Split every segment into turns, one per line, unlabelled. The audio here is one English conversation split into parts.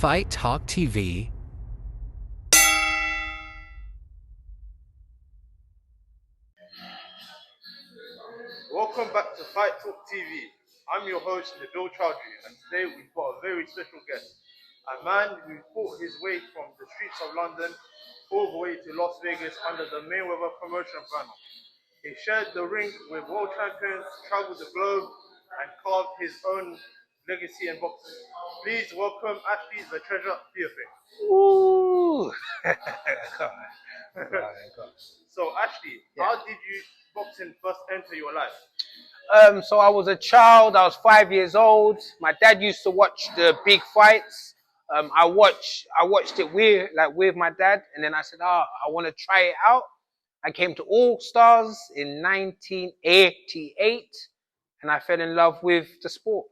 Fight Talk TV.
Welcome back to Fight Talk TV. I'm your host, Nabil Chowdhury, and today we've got a very special guest. A man who fought his way from the streets of London all the way to Las Vegas under the Mayweather Promotions banner. He shared the ring with world champions, traveled the globe, and carved his own legacy in boxing. Please welcome Ashley the Treasure Theophane.
Ooh.
So Ashley, how did you boxing first enter your life?
So I was a child. I was 5 years old. My dad used to watch the big fights. I watched it with my dad, and then I said, I want to try it out. I came to All Stars in 1988, and I fell in love with the sport.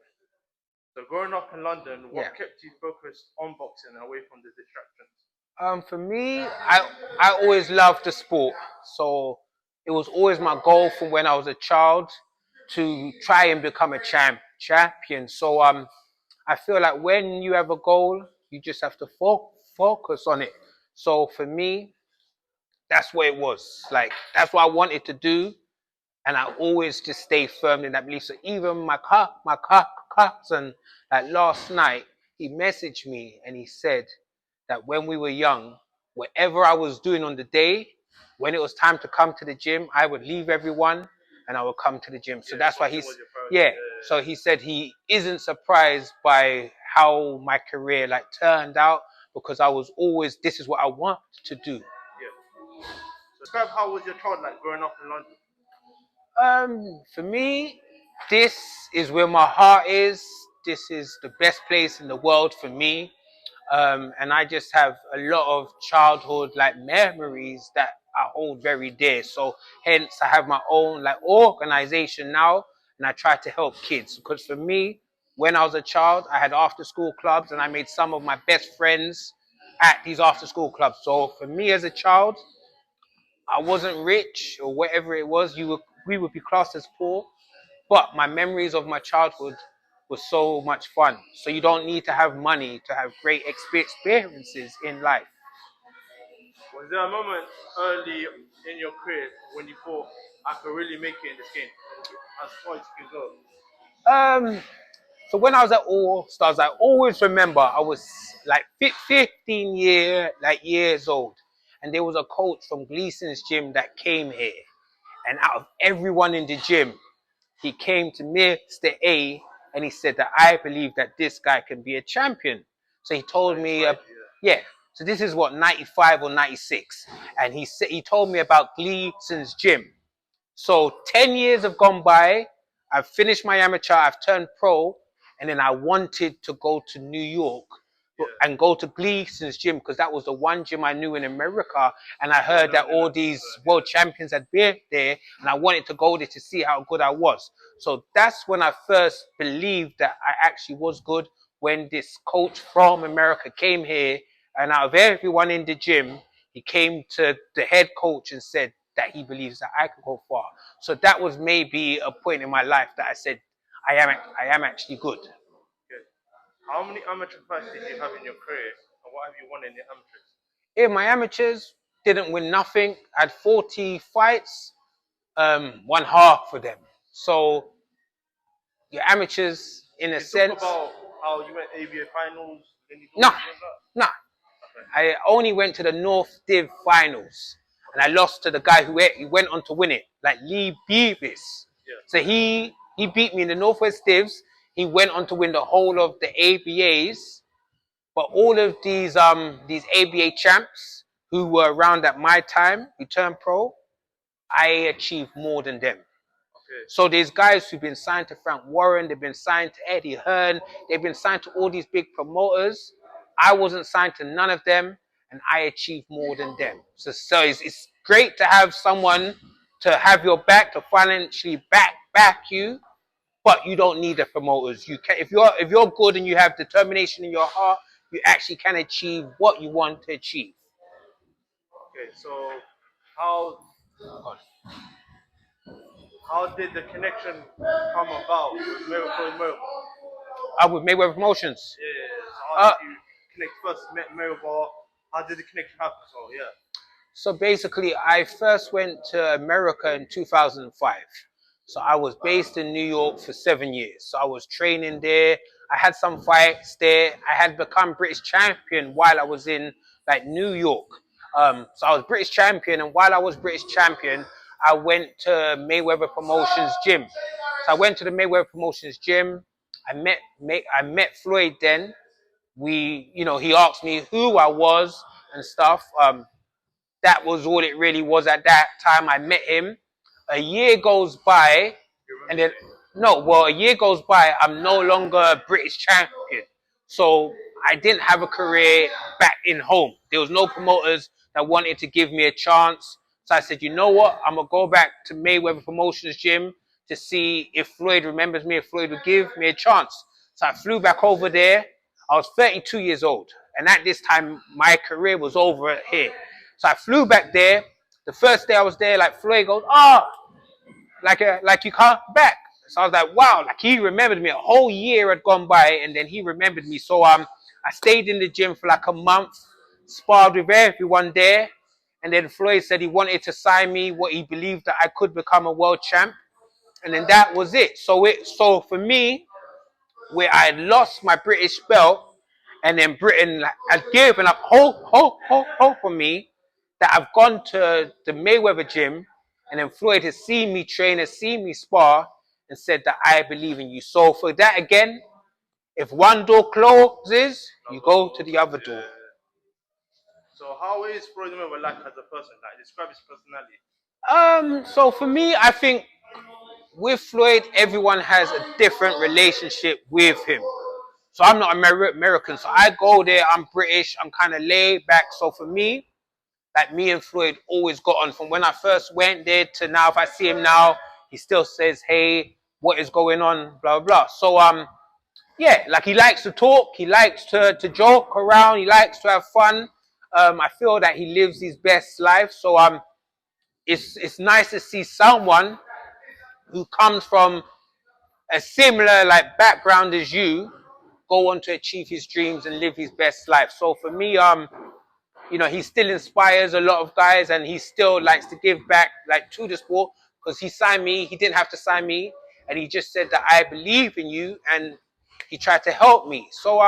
So growing up in London, what kept you focused on boxing and away from the distractions?
For me, I always loved the sport, so it was always my goal from when I was a child to try and become a champion. So I feel like when you have a goal, you just have to focus on it. So for me, that's what it was. Like that's what I wanted to do, and I always just stay firm in that belief. So even my cousin, like last night, he messaged me and he said that when we were young, whatever I was doing on the day, when it was time to come to the gym, I would leave everyone and I would come to the gym. So that's why So he said he isn't surprised by how my career like turned out because I was always, this is what I want to do.
Yeah. So describe how was your child like growing up in London?
For me, this is where my heart is. This is the best place in the world for me. And I just have a lot of childhood like memories that I hold very dear. So hence I have my own like organization now, and I try to help kids. Because for me, when I was a child, I had after school clubs, and I made some of my best friends at these after school clubs. So for me as a child, I wasn't rich or whatever it was. We would be classed as poor, but my memories of my childhood was so much fun. So you don't need to have money to have great experiences in life.
Was there a moment early in your career when you thought I could really make it in this game, as far as you can go?
So when I was at All Stars, I always remember I was like 15 years old, and there was a coach from Gleason's gym that came here, and out of everyone in the gym, he came to Mr. A and he said that I believe that this guy can be a champion. So he told me, So this is what 95 or 96, and he told me about Gleason's gym. So 10 years have gone by. I've finished my amateur. I've turned pro, and then I wanted to go to New York and go to Gleason's gym because that was the one gym I knew in America, and I heard that all these world champions had been there, and I wanted to go there to see how good I was. So that's when I first believed that I actually was good, when this coach from America came here, and out of everyone in the gym, he came to the head coach and said that he believes that I could go far. So that was maybe a point in my life that I said, I am actually good.
Good. How many amateur fights did you have in your career, and what have you won in the amateurs?
In my amateurs, didn't win nothing. I had 40 fights, won half of them. So your amateurs, in a sense.
Talk about how you went ABA finals.
No. I only went to the North Div finals, and I lost to the guy who went on to win it, like Lee Beavis.
Yeah.
So he beat me in the Northwest Divs. He went on to win the whole of the ABAs. But all of these ABA champs who were around at my time, who turned pro, I achieved more than them.
Okay.
So there's guys who've been signed to Frank Warren, they've been signed to Eddie Hearn, they've been signed to all these big promoters. I wasn't signed to none of them, and I achieved more than them. So it's great to have someone to have your back, to financially back you, but you don't need the promoters. You can, if you're good and you have determination in your heart, you actually can achieve what you want to achieve.
Okay, so how did the connection come about with Mayweather?
With Mayweather Promotions.
Yeah. So how did you connect first met Mayweather? How did the connection happen? So yeah.
So basically, I first went to America in 2005. So I was based in New York for 7 years. So I was training there. I had some fights there. I had become British champion while I was in like New York. So I was British champion, and while I was British champion, I went to Mayweather Promotions gym. So I went to the Mayweather Promotions gym. I met Floyd then. He asked me who I was and stuff. That was all it really was at that time. I met him. A year goes by, and then no, well, a year goes by. I'm no longer a British champion, so I didn't have a career back in home. There was no promoters that wanted to give me a chance. So I said, you know what? I'm gonna go back to Mayweather Promotions gym to see if Floyd remembers me, if Floyd would give me a chance. So I flew back over there. I was 32 years old, and at this time, my career was over here. So I flew back there. The first day I was there, like Floyd goes, oh, like you come back. So I was like, wow, like he remembered me. A whole year had gone by, and then he remembered me. So I stayed in the gym for like a month, sparred with everyone there, and then Floyd said he wanted to sign me, what he believed that I could become a world champ, and then that was it. So for me, where I lost my British belt, and then Britain had given up hope for me, that I've gone to the Mayweather gym, and then Floyd has seen me train, has seen me spar, and said that I believe in you. So for that again, if one door closes, you go to the other door.
So how is Floyd Mayweather like as a person? Like describe his personality.
So for me, I think with Floyd, everyone has a different relationship with him. So I'm not American, so I go there, I'm British, I'm kind of laid back. So for me, like me and Floyd always got on from when I first went there to now. If I see him now, he still says, hey, what is going on, blah, blah, blah. So, yeah, like he likes to talk, he likes to joke around, he likes to have fun. I feel that he lives his best life. So, it's nice to see someone who comes from a similar like background as you go on to achieve his dreams and live his best life. So for me, he still inspires a lot of guys, and he still likes to give back like to the sport, because he signed me. He didn't have to sign me, and he just said that I believe in you, and he tried to help me. So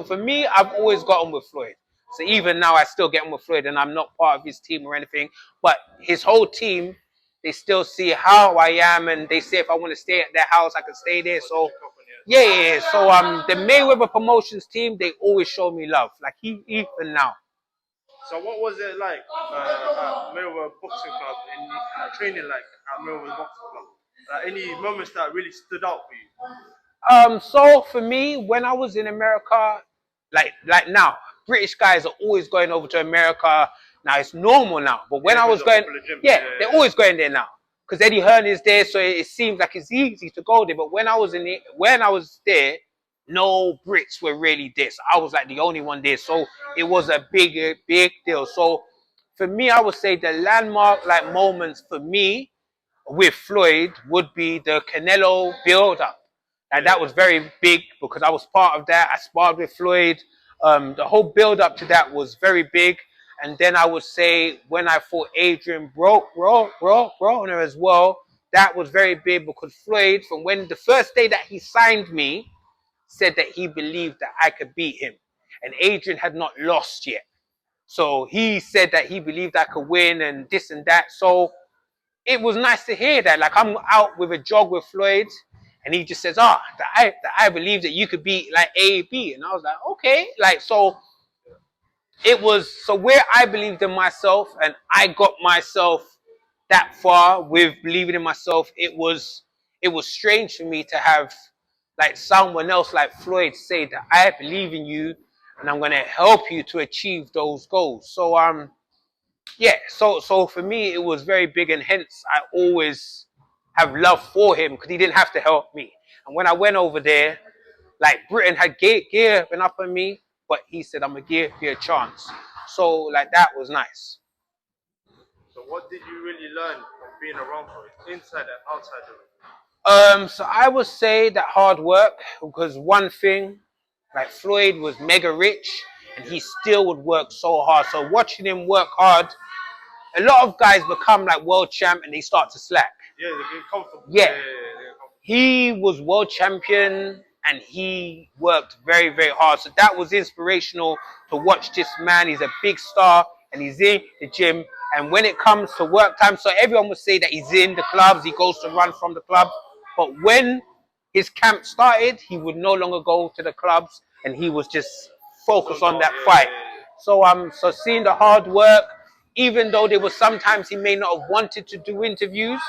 for me, I've always gotten with Floyd. So even now, I still get on with Floyd, and I'm not part of his team or anything. But his whole team, they still see how I am, and they say if I want to stay at their house, I can stay there. So yeah. So the Mayweather Promotions team, they always show me love. Like even now.
So what was it like at Mayweather Boxing Club and training like at Mayweather Boxing Club? Any moments that really stood out for you?
So for me, when I was in America, like now, British guys are always going over to America. Now it's normal now. But when I was going, yeah, they're always going there now. Because Eddie Hearn is there, so it seems like it's easy to go there. But when I was when I was there, no Brits were really there. So I was like the only one there. So it was a big deal. So for me, I would say the landmark like moments for me with Floyd would be the Canelo build-up. And that was very big because I was part of that. I sparred with Floyd. The whole build-up to that was very big. And then I would say when I fought Adrian Broner as well, that was very big because Floyd, from when the first day that he signed me, said that he believed that I could beat him. And Adrian had not lost yet. So he said that he believed I could win and this and that. So it was nice to hear that. Like I'm out with a jog with Floyd, and he just says, that I believe that you could beat like A, B. And I was like, okay. Like, so it was, so where I believed in myself and I got myself that far with believing in myself, it was strange for me to have like someone else like Floyd say that I believe in you and I'm going to help you to achieve those goals. So, yeah, so for me it was very big, and hence I always have love for him because he didn't have to help me. And when I went over there, like Britain had given up on me, but he said I'm gonna give you a chance. So like that was nice.
So what did you really learn from being around Floyd, inside and outside the ring?
So I would say that hard work, because one thing Like Floyd was mega rich, and he still would work so hard. So watching him work hard, a lot of guys become like world champ and they start to slack.
Yeah, they're comfortable.
Yeah.
Yeah, they're comfortable.
He was world champion and he worked very, very hard. So that was inspirational to watch this man. He's a big star and he's in the gym. And when it comes to work time, so everyone would say that he's in the clubs, he goes to run from the club. But when his camp started, he would no longer go to the clubs and he was just focused on that fight. So seeing the hard work, even though there was sometimes he may not have wanted to do interviews,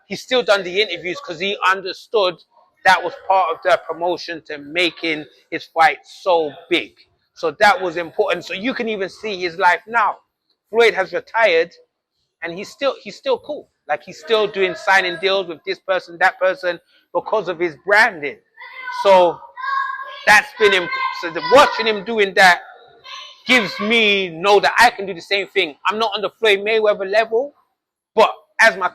he still done the interviews because he understood that was part of their promotion to making his fight so big. So that was important. So you can even see his life now. Floyd has retired and he's still cool. Like he's still doing signing deals with this person, that person because of his branding. So that's been so watching him doing that gives me know that I can do the same thing. I'm not on the Floyd Mayweather level, but as my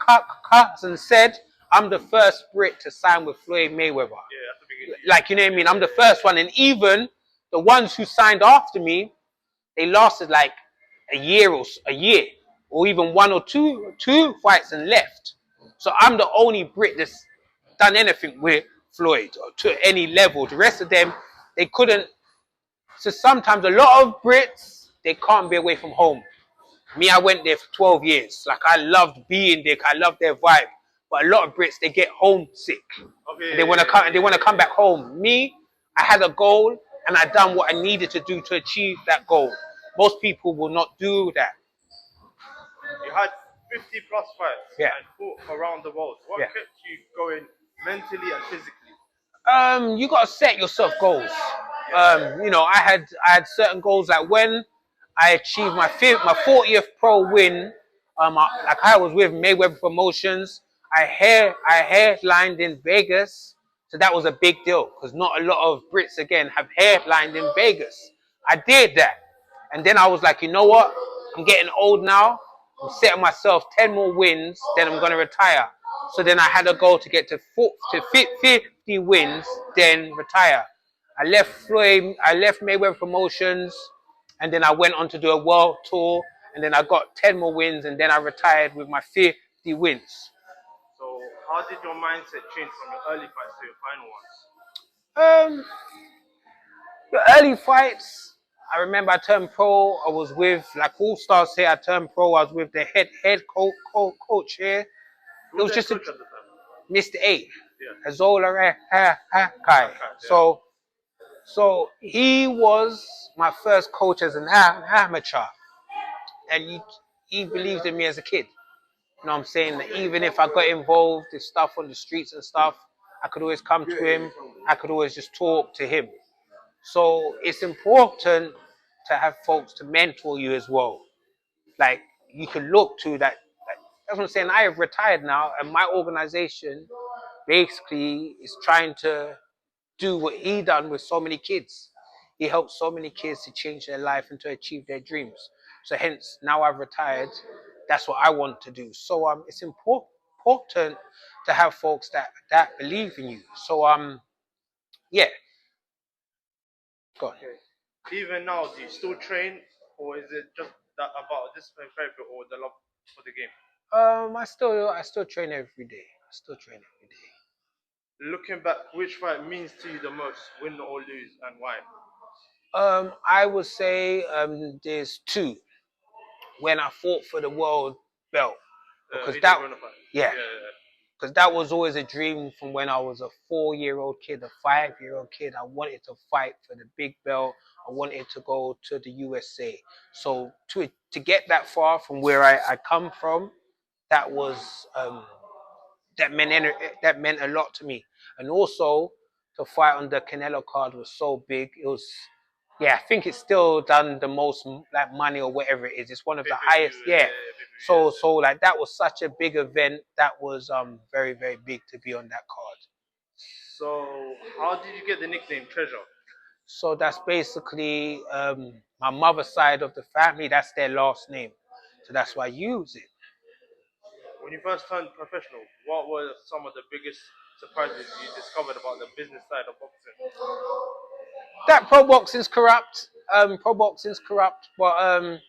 cousin said, I'm the first Brit to sign with Floyd Mayweather.
Yeah, that's the beginning.
Like, you know what I mean? I'm the first one. And even the ones who signed after me, they lasted like a year, or even one or two fights and left. So I'm the only Brit that's done anything with Floyd or to any level. The rest of them, they couldn't. So sometimes a lot of Brits, they can't be away from home. Me, I went there for 12 years. Like, I loved being there. I loved their vibe. But a lot of Brits, they get homesick.
Okay,
And they want to come. And they want to come back home. Me, I had a goal, and I done what I needed to do to achieve that goal. Most people will not do that.
You had 50 plus fights
Yeah.
and fought around the world. What
Yeah.
kept you going mentally and physically?
You gotta set yourself goals. I had certain goals. Like when I achieved my 40th pro win, I was with Mayweather Promotions. I headlined in Vegas, so that was a big deal because not a lot of Brits again have headlined in Vegas. I did that, and then I was like, you know what? I'm getting old now. I'm setting myself 10 more wins, then I'm gonna retire. So then I had a goal to get to 50 wins, then retire. I left Mayweather Promotions, and then I went on to do a world tour, and then I got 10 more wins, and then I retired with my 50 wins.
So, how did your mindset change from your early fights to your final ones?
Um, the early fights, I remember I turned pro. I was with like all stars here. I turned pro. I was with the head coach here. It was just
coach at the time?
Mr. A.
Yeah.
Azola Kai. So he was my first coach as an amateur, and he believed in me as a kid. You know what I'm saying? That even if I got involved in stuff on the streets and stuff, I could always come to him. I could always just talk to him. So it's important to have folks to mentor you as well. Like you can look to that. That's what I'm saying. I have retired now, and my organization basically is trying to do what he done with so many kids. He helped so many kids to change their life and to achieve their dreams. So hence, now I've retired. That's what I want to do. So it's important to have folks that believe in you. So yeah. Go on.
Okay. Even now, do you still train, or is it just that about discipline therapy or the love for the game?
I still train every day. I still train every day.
Looking back, which fight means to you the most, win or lose, and why?
I would say there's two. When I fought for the world belt, because yeah, because that was always a dream from when I was a 4-year-old kid, a 5-year-old kid. I wanted to fight for the big belt. I wanted to go to the USA. So to get that far from where I come from, that was that meant a lot to me. And also to fight on the Canelo card was so big. It was, yeah, I think it's still done the most like money or whatever it is. It's one of the highest. Yeah. So like that was such a big event. That was very, very big to be on that card.
So, how did you get the nickname Treasure?
So that's basically my mother's side of the family. That's their last name. So that's why I use it.
When you first turned professional, what were some of the biggest surprises you discovered about the business side of boxing?
That pro boxing's corrupt. Pro boxing's corrupt, but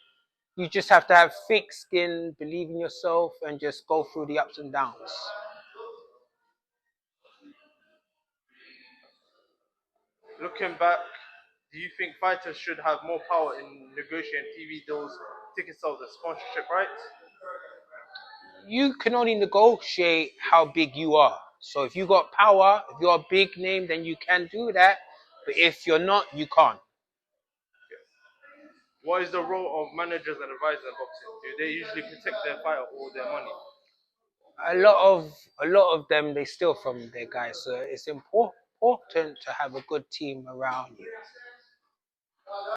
you just have to have thick skin, believe in yourself, and just go through the ups and downs.
Looking back, do you think fighters should have more power in negotiating TV deals, ticket sales, and sponsorship rights?
You can only negotiate how big you are. So if you got power, if you're a big name, then you can do that. But if you're not, you can't.
What is the role of managers and advisors in boxing? Do they usually protect their fighter or their money?
A lot of them they steal from their guys. So it's important to have a good team around you.